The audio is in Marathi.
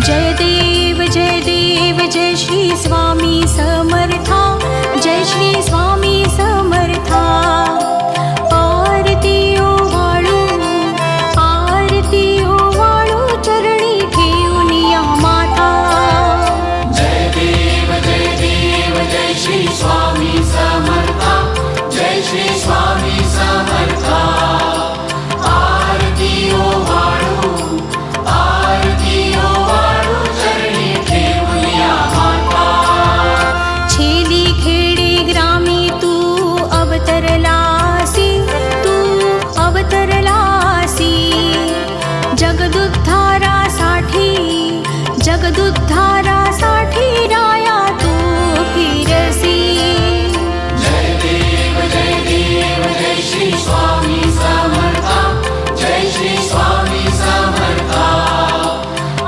जय देव जय श्री स्वामी समर्था, जय श्री स्वामी समर्था। आरती ओवाळू चरणी ठेवूनिया माता। जय देव जय श्री स्वामी समर्था, जय श्री स्वामी समर्था। आरती ओवाळू चरणी ठेवूनिया माता। छेली खेडे ग्रामी तू अवतरलासी, जगदुद्धारासाठी